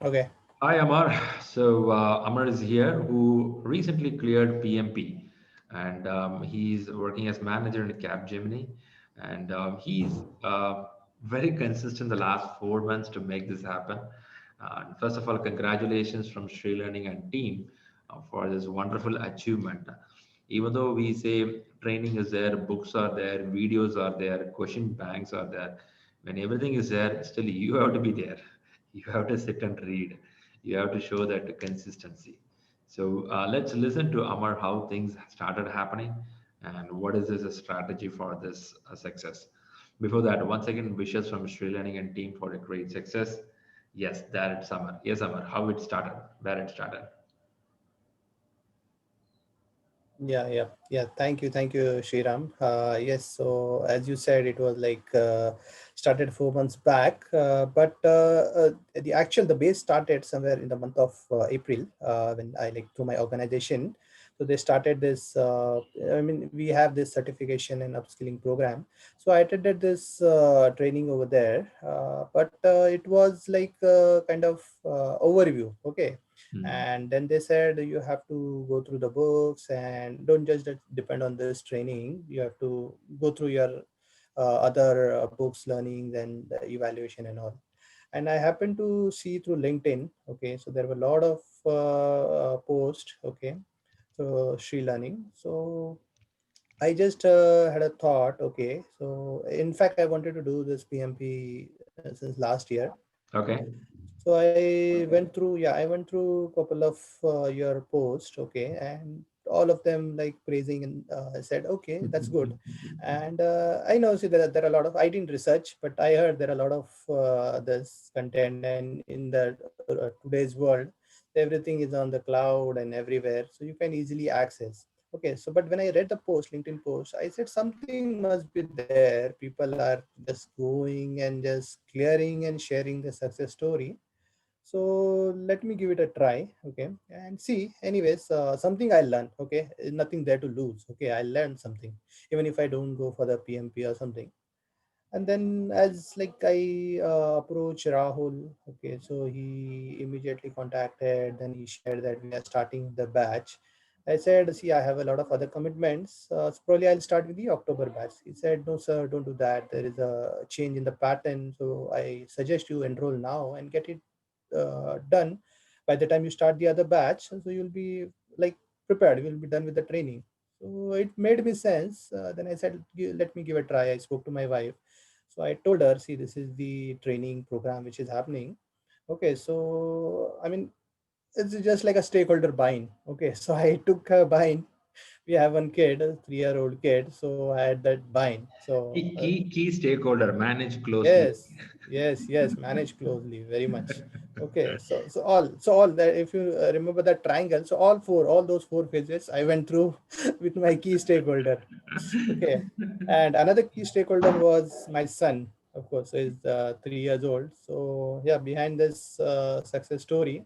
Okay. Hi, Amar. So, Amar is here who recently cleared PMP and he's working as manager in Capgemini. And he's very consistent the last 4 months to make this happen. First of all, congratulations from ShriLearning and team for this wonderful achievement. Even though we say training is there, books are there, videos are there, question banks are there, when everything is there, still you have to be there. You have to sit and read. You have to show that consistency. So let's listen to Amar how things started happening and what is this strategy for this success. Before that, once again, wishes from Sri Learning and team for a great success. Yes, there it's Amar. Yes, Amar, how it started, where it started. Yeah. Thank you, Shriram. Yes, so as you said, it was like started 4 months back, but the base started somewhere in the month of April when I like through my organization. So they started this. I mean, we have this certification and upskilling program. So I attended this training over there, but it was like kind of overview. Okay, Hmm. and then they said you have to go through the books and don't just depend on this training. You have to go through your other books learnings and the evaluation and all. And I happened to see through LinkedIn. Okay, so there were a lot of posts. Okay, so Sri Learning. So I just had a thought. Okay, so in fact I wanted to do this PMP since last year. Okay. So I went through a couple of your posts, okay, and all of them like praising, and I said, okay, that's good. And I know, see, there are a lot of, I didn't research, but I heard there are a lot of this content, and in the today's world, everything is on the cloud and everywhere, so you can easily access. Okay, so but when I read the post, LinkedIn post, I said something must be there. People are just going and just clearing and sharing the success story. So let me give it a try. Okay, and see, anyways, something I learned. Okay, nothing there to lose. Okay, I learned something, even if I don't go for the PMP or something. And then as like I approach Rahul, okay, so he immediately contacted, then he shared that we are starting the batch. I said, see, I have a lot of other commitments, so probably I'll start with the October batch. He said, no sir, don't do that, there is a change in the pattern, so I suggest you enroll now and get it done by the time you start the other batch, so you'll be like prepared, you'll be done with the training. So it made me sense. Then I said, let me give a try. I spoke to my wife, so I told her, see, this is the training program which is happening. Okay, so I mean, it's just like a stakeholder buying. Okay, so I took a buying. We have one kid, a 3-year-old kid, so I had that buying. So Key stakeholder, manage closely. yes, yes, manage closely, very much. Okay, so all that, if you remember that triangle, so all those four phases I went through with my key stakeholder. Okay, and another key stakeholder was my son, of course. So he's 3 years old. So yeah, behind this success story,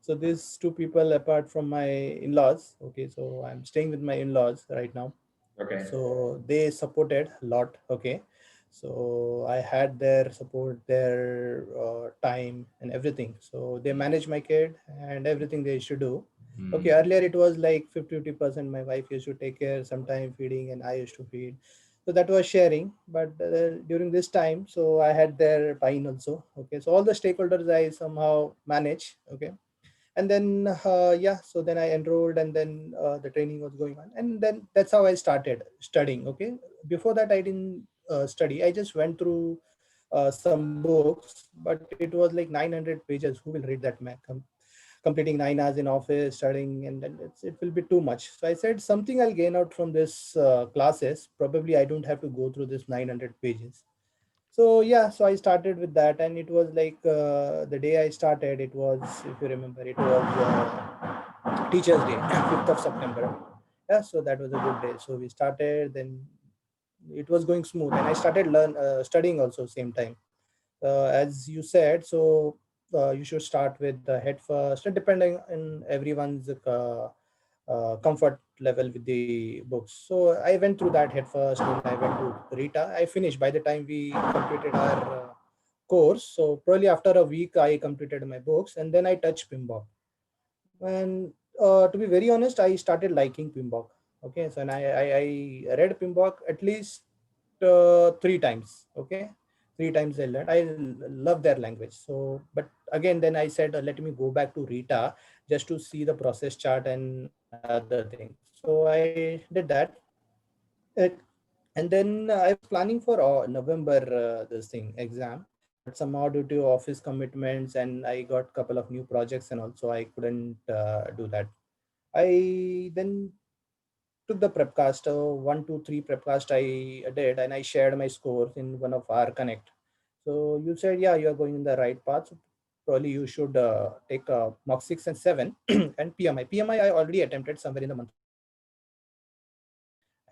so these two people apart from my in-laws. Okay, so I'm staying with my in-laws right now, Okay. so they supported a lot. Okay, so I had their support, their time and everything, so they manage my kid and everything they should do. Okay, Hmm. earlier it was like 50-50%, my wife used to take care, sometime feeding, and I used to feed, so that was sharing. But during this time, so I had their buy-in also. Okay, so all the stakeholders I somehow manage. Okay, and then yeah, so then I enrolled, and then the training was going on, and then that's how I started studying. Okay, before that I didn't study, I just went through some books, but it was like 900 pages. Who will read that, man? Completing 9 hours in office studying, and then it will be too much. So I said something I'll gain out from this classes, probably I don't have to go through this 900 pages. So yeah, so I started with that, and it was like the day I started, it was, if you remember, it was Teachers Day, 5th of September. Yeah, so that was a good day. So we started, then it was going smooth, and I started studying also same time. As you said, so you should start with the head first, and depending on everyone's comfort level with the books. So I went through that head first, and I went to Rita. I finished by the time we completed our course. So probably after a week, I completed my books, and then I touched PMBOK. And to be very honest, I started liking PMBOK. Okay, so and I read PMBOK at least three times. Okay, three times I learned. Love their language. So, but again, then I said, let me go back to Rita just to see the process chart and other things. So I did that. It, and then I was planning for November this thing exam, but somehow due to office commitments and I got couple of new projects and also I couldn't do that. I then took the prepcast, 1, 2, 3 prepcast I did, and I shared my scores in one of our connect. So you said, yeah, you are going in the right path. So probably you should take mock 6 and 7 and PMI. PMI I already attempted somewhere in the month of November,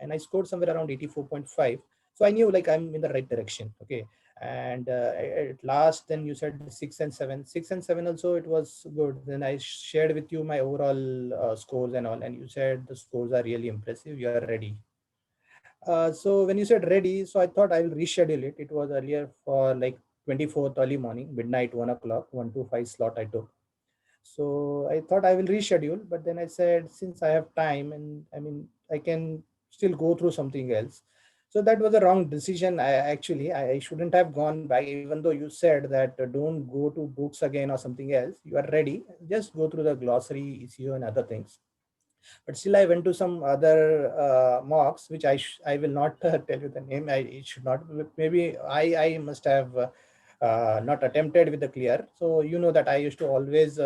and I scored somewhere around 84.5. So I knew like I'm in the right direction. Okay, and at last, then you said 6 and 7. 6 and 7 also it was good. Then I shared with you my overall scores and all, and you said the scores are really impressive. You are ready. So when you said ready, so I thought I will reschedule it. It was earlier for like 24th early morning, midnight, 1 o'clock, 1 to 5 slot I took. So I thought I will reschedule, but then I said since I have time and I mean I can still go through something else. So that was a wrong decision. I shouldn't have gone back, even though you said that don't go to books again or something else. You are ready, just go through the glossary, ECU, and other things. But still I went to some other mocks which I will not tell you the name. It should not, maybe I must have not attempted with the clear. So you know that I used to always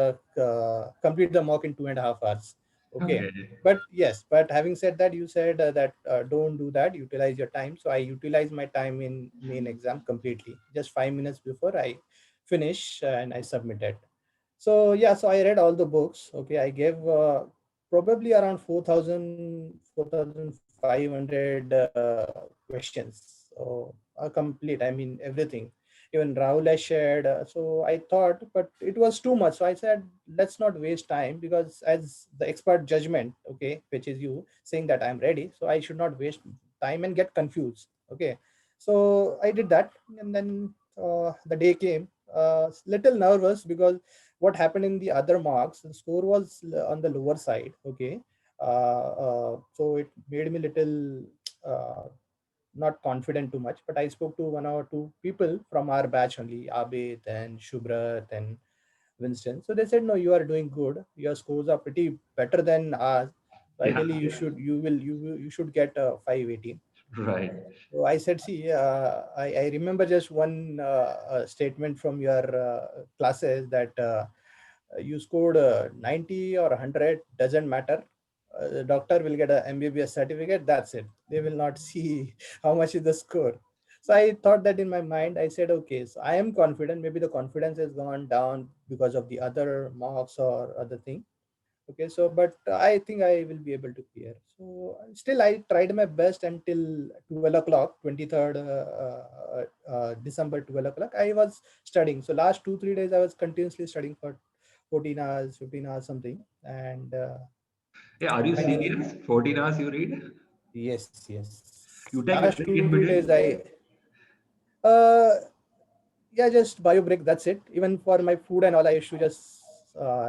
complete the mock in 2.5 hours. Okay, Okay. but yes, but having said that, you said that don't do that, utilize your time. So I utilize my time in main exam completely, just 5 minutes before I finish, and I submitted. So yeah, so I read all the books. Okay, I gave probably around 4,500 questions. So complete. I mean everything. Even Rahul has shared. So I thought, but it was too much. So I said, let's not waste time, because as the expert judgment, okay, which is you saying that I'm ready, so I should not waste time and get confused. Okay, so I did that, and then the day came. Little nervous because what happened in the other marks, the score was on the lower side. Okay, so it made me little not confident too much. But I spoke to 1 or 2 people from our batch only, Abid and Shubrat and Winston. So they said, no, you are doing good, your scores are pretty better than ours. So Yeah. ideally you should get 518. Right. So I said, see, I remember just one statement from your classes that you scored 90 or 100, doesn't matter. The doctor will get a MBBS certificate. That's it. They will not see how much is the score. So I thought that in my mind. I said, okay, so I am confident. Maybe the confidence has gone down because of the other marks or other thing. Okay, so but I think I will be able to clear. So still, I tried my best until 12 o'clock, 23rd December, 12 o'clock. I was studying. So last 2 3 days, I was continuously studying for 14 hours, 15 hours, something. And Yeah, are you finally, serious? 14 hours you read? yes, yes. You take a Last break two in three days, between? uh, yeah, just bio break. That's it. Even for my food and all, I used to just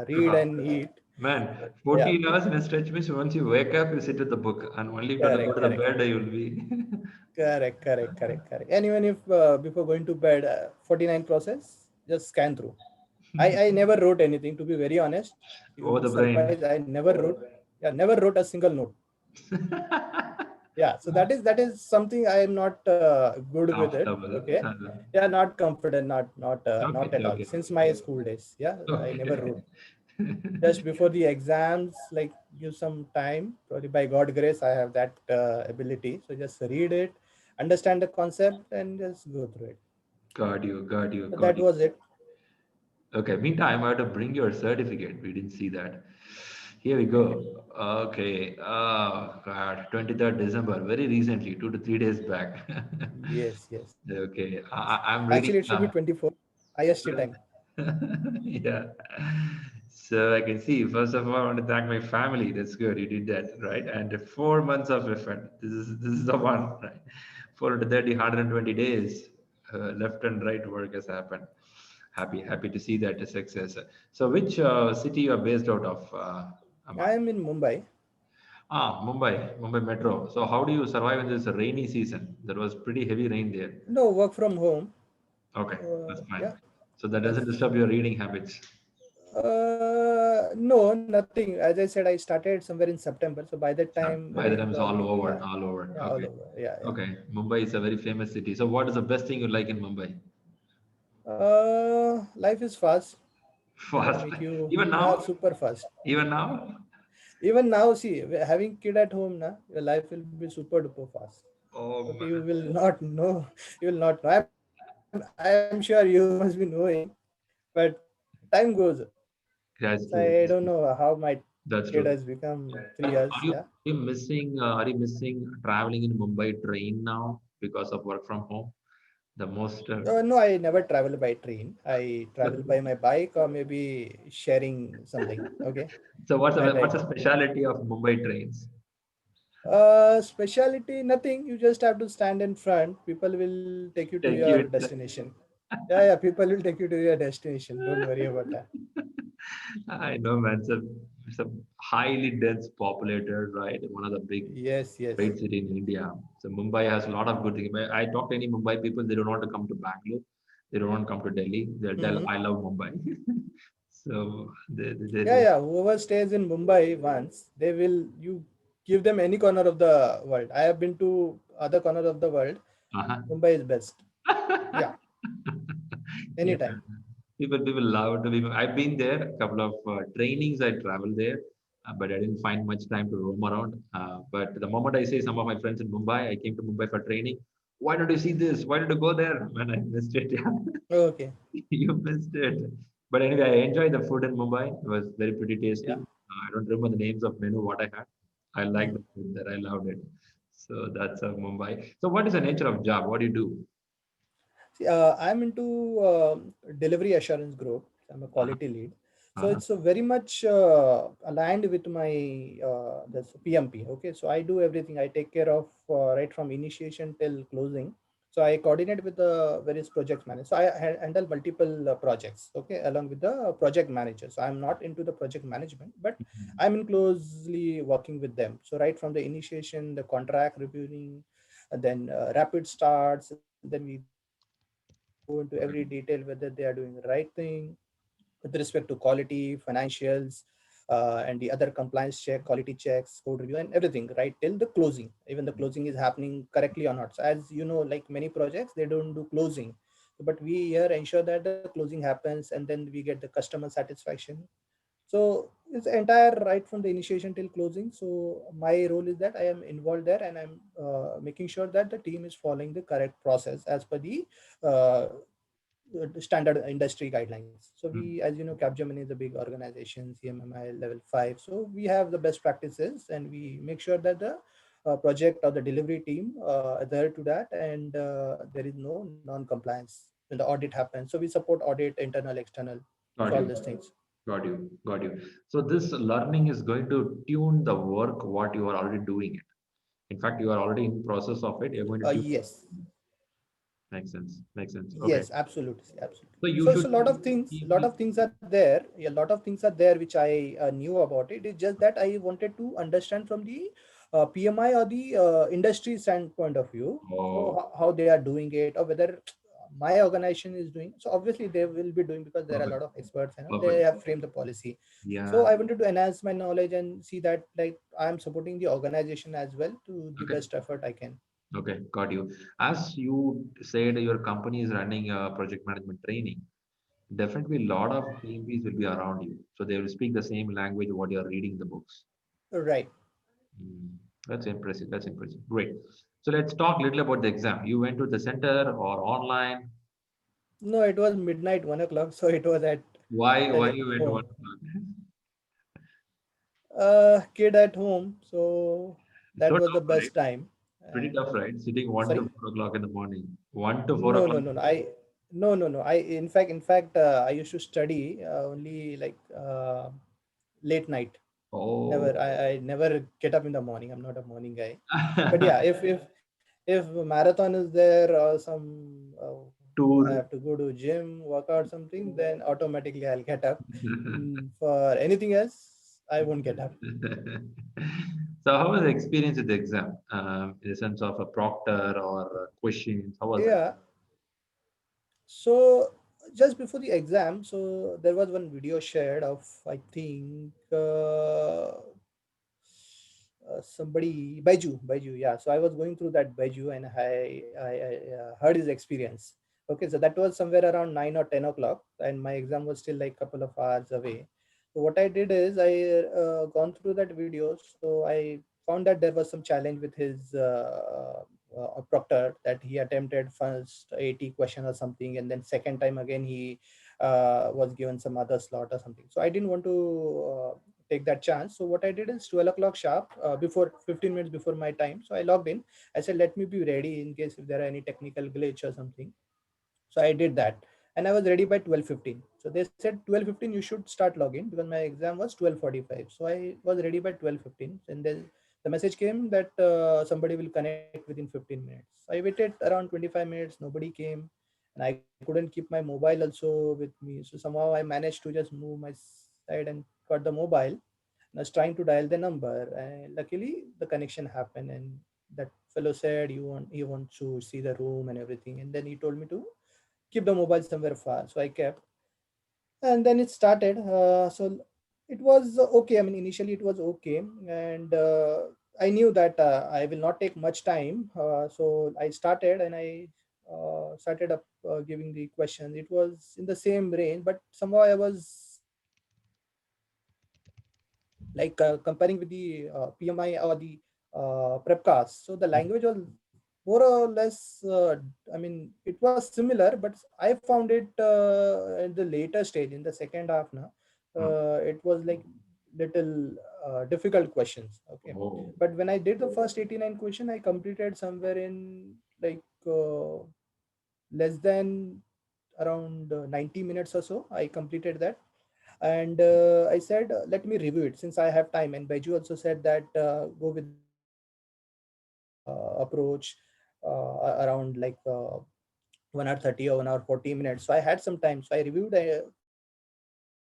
read and eat. Man, Yeah, 14 hours in a stretch means once you wake up, you sit with the book, and only if you're gonna go correct, to the correct. bed, you'll be. Correct. And even if before going to bed, 49 process, just scan through. I never wrote anything, to be very honest. You'll Over be the surprised. brain. I never wrote, yeah, never wrote a single note. Yeah, so that is something I am not good with it. Comfortable. Okay, yeah, not confident, not Okay, at all. okay, Since my school days, yeah, I never okay. wrote. Just before the exams, like give some time. Probably by God grace, I have that ability. So just read it, understand the concept, and just go through it. Got you, So got that you. was it. Okay, meantime, I have to bring your certificate. We didn't see that. Here we go. Okay. Oh, God. 23rd December, very recently, 2 to 3 days back. Yes, yes. Okay. I'm Actually, reading. it should be 24 IST time. Yeah. So I can see, first of all, I want to thank my family. That's good. You did that, right? And 4 months of effort. This is the one, right? 4 to 30, 120 days. left and right work has happened. Happy to see that success. So, which city you are based out of, I Amar? am in Mumbai. Mumbai Metro. So, how do you survive in this rainy season? There was pretty heavy rain there. No, work from home. Okay, that's fine. Yeah, So that doesn't that's disturb your reading habits. no, nothing. As I said, I started somewhere in September, so by that time, By the time it's all maybe over, yeah, all over. yeah, all Okay, over. Yeah, yeah. okay. Mumbai is a very famous city. So, what is the best thing you like in Mumbai? Life is fast. It will Fast. make you Even now? super fast. Even now? Even now, see, having kid at home, na, your life will be super duper fast. Oh Okay, you man, will not know. You will not know. I am sure you must be knowing, but time goes. So that's I true. don't That's know true. how my That's kid true. has become 3 years. Are you Yeah. missing? Are you missing traveling in Mumbai train now because of work from home? The most. No, I never travel by train. I travel by my bike or maybe sharing something. Okay, So that I what's the do. speciality of Mumbai trains? Speciality, nothing. You just have to stand in front. People will take you to Take your you. destination. Yeah, yeah. People will take you to your destination. Don't worry about that. I know, man. It's a highly dense populated, right? One of the big Yes, yes. great city in India. So Mumbai has a lot of good things. I talk to any Mumbai people, they don't want to come to Bangalore. They don't want to come to Delhi. They'll tell, Hmm. I love Mumbai. So Yeah, yeah. Whoever stays in Mumbai once, they will you give them any corner of the world. I have been to other corner of the world. uh-huh. Mumbai is best. Yeah, Yeah, anytime. people love to be. I've been there. A couple of trainings I traveled there, but I didn't find much time to roam around. But the moment I see some of my friends in Mumbai, I came to Mumbai for training. Why don't you see this? Why did you go there? Man, I missed it. Yeah, Okay. you missed it. But anyway, I enjoyed the food in Mumbai. It was very pretty tasty. Yeah. I don't remember the names of menu what I had. I liked Mhm. the food there. I loved it. So that's Mumbai. So what is the nature of job? What do you do? See, I'm into delivery assurance group. I'm a Uh-huh. quality lead, so Uh-huh. it's very much aligned with my this PMP. Okay, so I do everything. I take care of right from initiation till closing. So I coordinate with the various project managers. So I handle multiple projects. Okay, along with the project manager. So I'm not into the project management, but I'm in closely working with them. So right from the initiation, the contract reviewing, and then rapid starts, and then we go into every detail whether they are doing the right thing with respect to quality, financials, and the other compliance check, quality checks, code review, and everything, right till the closing. Even the closing is happening correctly or not. So as you know, like many projects, they don't do closing. But we here ensure that the closing happens and then we get the customer satisfaction. So it's entire right from the initiation till closing. So my role is that I am involved there and I'm making sure that the team is following the correct process as per the uh, standard industry guidelines. So we, as you know, Capgemini is a big organization, CMMI level 5. So we have the best practices and we make sure that the project or the delivery team adhere to that, and there is no non-compliance when the audit happens. So we support audit, internal, external, so Got all you. these things. Got you. Got you. So this learning is going to tune the work what you are already doing it. In fact, you are already in process of it. You're going to tune. Yes. Makes sense. Makes sense. Okay. Yes, absolutely, absolutely. So you So should a lot of keep lot me. of things are there. A lot of things are there which I knew about it. It's just that I wanted to understand from the PMI or the industry standpoint of view. So Oh, how they are doing it, or whether my organization is doing. So obviously they will be doing because there are a perfect. lot of experts. They Perfect. have framed the policy. So Yeah. I wanted to enhance my knowledge and see that like I am supporting the organization as well to the Okay. best effort I can. Okay. Got you. As you said, your company is running a project management training. Definitely, a lot of PMPs will be around you, so they will speak the same language what you are reading the books. Right. Mm, that's impressive. That's impressive. Great. So let's talk a little about the exam. You went to the center or online? No, it was midnight, 1 o'clock. So it was Why at you went home. 1 o'clock? Kid at home, so It's that so was the tough, right? best time. Pretty And tough, right? Sitting one to sorry, 4 o'clock in the morning. 1 to 4 no, no, o'clock. no, no. No. I in fact, I used to study only like late night. Oh, Never, I never get up in the morning. I'm not a morning guy. But yeah, if If marathon is there or some I Tour. have to go to gym, workout something, then automatically I'll get up. For anything else, I won't get up. So, how was the experience with the exam? In the sense of a proctor or questions, how was it? Yeah. So just before the exam, so there was one video shared of, I think, somebody Baiju. Yeah. So I was going through that Baiju, and I heard his experience. Okay, so that was somewhere around 9 or 10 o'clock, and my exam was still like couple of hours away. So what I did is I gone through that video. So I found that there was some challenge with his proctor, that he attempted first 80 question or something, and then second time again he was given some other slot or something. So I didn't want to take that chance. So what I did is 12 o'clock sharp, before 15 minutes before my time. So I logged in. I said, let me be ready in case if there are any technical glitch or something. So I did that, and I was ready by 12:15. So they said 12:15 you should start login, because my exam was 12:45. So I was ready by 12:15, and then the message came that somebody will connect within 15 minutes. So I waited around 25 minutes. Nobody came, and I couldn't keep my mobile also with me. So somehow I managed to just move my side and got the mobile. And I was trying to dial the number, and luckily the connection happened. And that fellow said, you want to see the room and everything, and then he told me to keep the mobile somewhere far. So I kept, and then it started. So it was okay. I mean, initially it was okay, and I knew that I will not take much time. So I started, and I started up giving the questions. It was in the same range, but somehow I was like comparing with the PMI or the prepcast. So the language was more or less, I mean, it was similar, but I found it in the later stage, in the second half now, Hmm. it was like little difficult questions. Okay. Oh, But when I did the first 89 question, I completed somewhere in like less than around 90 minutes or so. I completed that, and I said, let me review it since I have time. And Baiju also said that go with the approach around like 1 hour 30 or 1 hour 40 minutes. So I had some time. So I reviewed that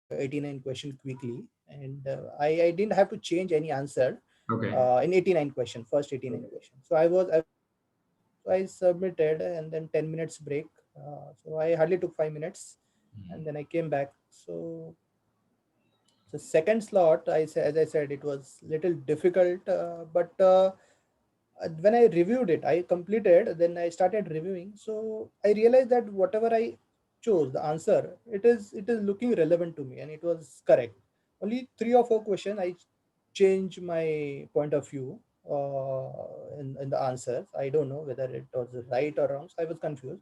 89 question quickly, and I didn't have to change any answer okay. in 89 question, first 89 question. So I was good. So I submitted, and then 10 minutes break. So I hardly took 5 minutes, Hmm. and then I came back. So second slot, as I said, it was little difficult, but when I reviewed it, I completed. Then I started reviewing. So I realized that whatever I chose, the answer, it is looking relevant to me, and it was correct. Only three or four questions I changed my point of view in the answers. I don't know whether it was right or wrong. So I was confused.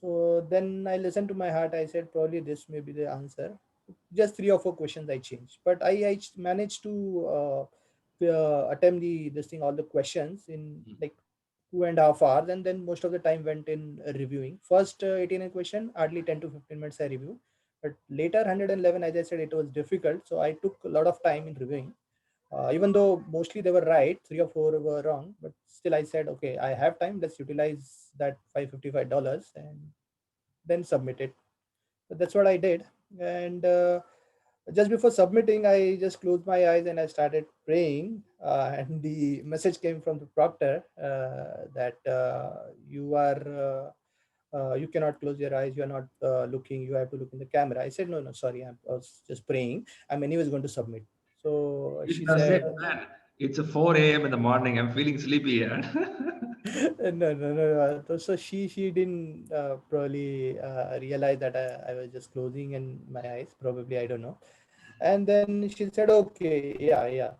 So then I listened to my heart. I said, probably this may be the answer. Just three or four questions I changed, but I managed to attempt the this thing all the questions in like 2.5 hours, and then most of the time went in reviewing. First 89 question, hardly 10 to 15 minutes I review, but later 111, as I said, it was difficult, so I took a lot of time in reviewing. Even though mostly they were right, three or four were wrong, but still I said, okay, I have time. Let's utilize that $555 and then submit it. So that's what I did. And just before submitting, I just closed my eyes and I started praying. And the message came from the proctor that you cannot close your eyes. You are not looking. You have to look in the camera. I said, no, no, sorry. I was just praying. I'm anyways going to submit. So It's she Thursday, said, man. It's a 4 a.m. in the morning. I'm feeling sleepy here. no, no, no. So she didn't probably realize that I was just closing in my eyes. Probably, I don't know. And then she said, okay, yeah, yeah.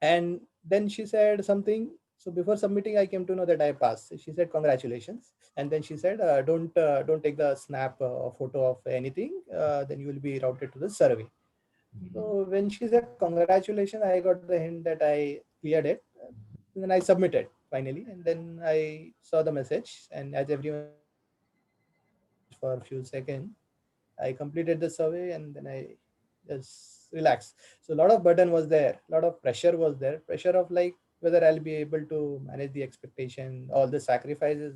And then she said something. So before submitting, I came to know that I passed. She said, congratulations. And then she said, don't take the snap or photo of anything. Then you will be routed to the survey. So when she said congratulations, I got the hint that I cleared it. And then I submitted finally, and then I saw the message. And as everyone said, just relax for a few seconds. I completed the survey, and then I just relaxed. So a lot of burden was there, a lot of pressure was there, pressure of like. whether I'll be able to manage the expectation, all the sacrifices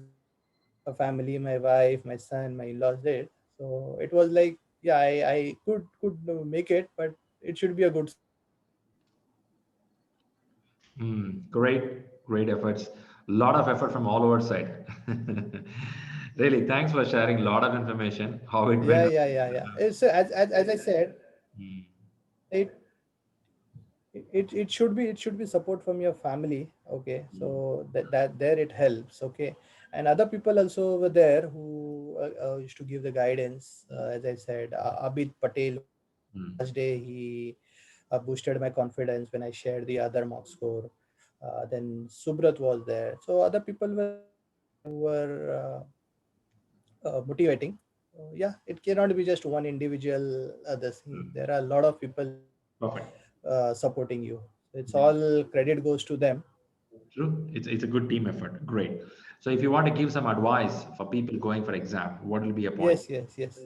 my family, my wife, my son, my in-laws did. So it was like, yeah, I could make it, but it should be a good score. Great efforts. Lot of effort from all our side. Really, thanks for sharing a lot of information, how it Yeah, went. yeah, yeah, yeah. It's, as I said, Mm, it it should be support from your family. Okay, mm, so that there it helps. Okay, and other people also were there who used to give the guidance. As I said, Abid Patel was there on the mm, last day. He boosted my confidence when I shared the other mock score. Then Subrat was there. So other people were there who were motivating. Yeah, it cannot be just one individual. This thing. mm. There are a lot of people Perfect. supporting you. It's Yeah, all credit goes to them. true. It's a good team effort. Great. So if you want to give some advice for people going for exam, what will be a point? Yes, yes, yes.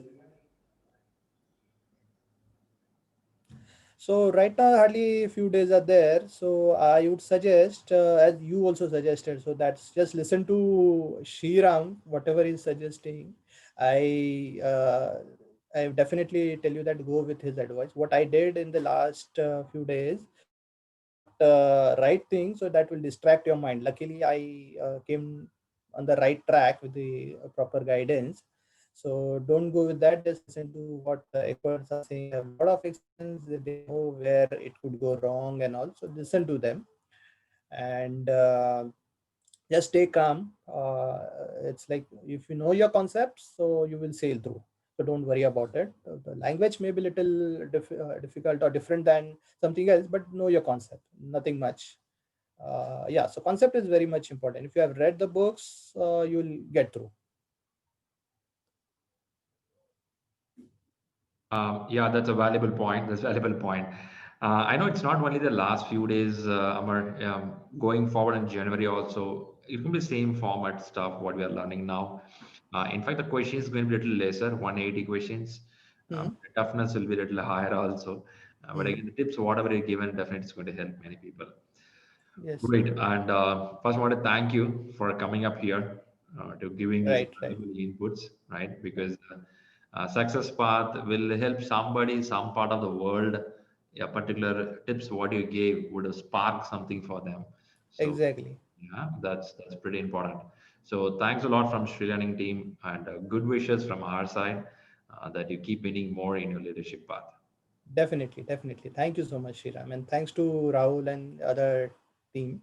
So right now, hardly a few days are there. So I would suggest, as you also suggested, so that's just listen to Shriram, whatever he's suggesting. I uh, I definitely tell you that go with his advice. What I did in the last few days was not right thing, so that will distract your mind. Luckily, I came on the right track with the proper guidance. So don't go with that. Just listen to what experts are saying. They have a lot of experience. They know where it could go wrong and all. So listen to them and just stay calm. It's like if you know your concepts, so you will sail through. So don't worry about it. The language may be little difficult or different than something else, but know your concept. Nothing much. Yeah. So concept is very much important. If you have read the books, you'll get through. Yeah, that's a valuable point. That's a valuable point. I know it's not only the last few days, Amar. Going forward in January also, it will be same format stuff what we are learning now. In fact, the question is going to be a little lesser, 180 questions. Hmm. The toughness will be a little higher also. But Hmm. again, the tips, whatever you're given, definitely it's going to help many people. Yes. Great. And first, I want to thank you for coming up here to giving these Right. Right. valuable inputs, right? Because success path will help somebody, some part of the world. Yeah, particular tips what you gave would spark something for them. So Exactly. yeah, that's pretty important. So thanks a lot from ShriLearning team and good wishes from our side that you keep winning more in your leadership path. Definitely, definitely. Thank you so much, Shriram. And thanks to Rahul and other team.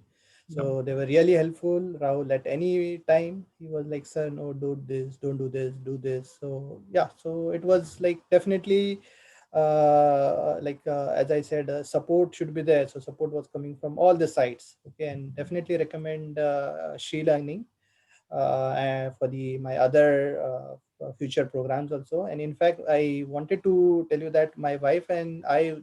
Yep. So they were really helpful. Rahul, at any time, he was like, sir, no, do this, don't do this, do this. So yeah, so it was like definitely as I said, support should be there. So support was coming from all the sides. Okay, and definitely recommend She Learning and for the my other future programs also. And in fact, I wanted to tell you that my wife and I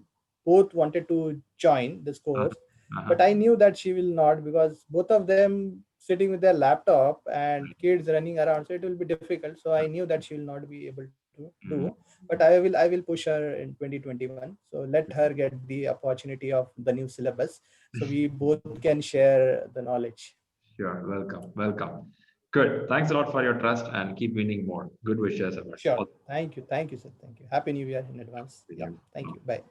both wanted to join this Uh-huh. course, Uh-huh. but I knew that she will not, because both of them sitting with their laptop and kids running around, so it will be difficult. So I knew that she will not be able to do, Mhm. but I will push her in 2021. So let her get the opportunity of the new syllabus, so we both can share the knowledge. Sure. Welcome. Welcome. Good. Thanks a lot for your trust and keep winning more. Good wishes, Amar. Sure. All Thank you. Thank you, sir. Thank you. Happy New Year in advance. the Yeah. best. Thank you. Bye.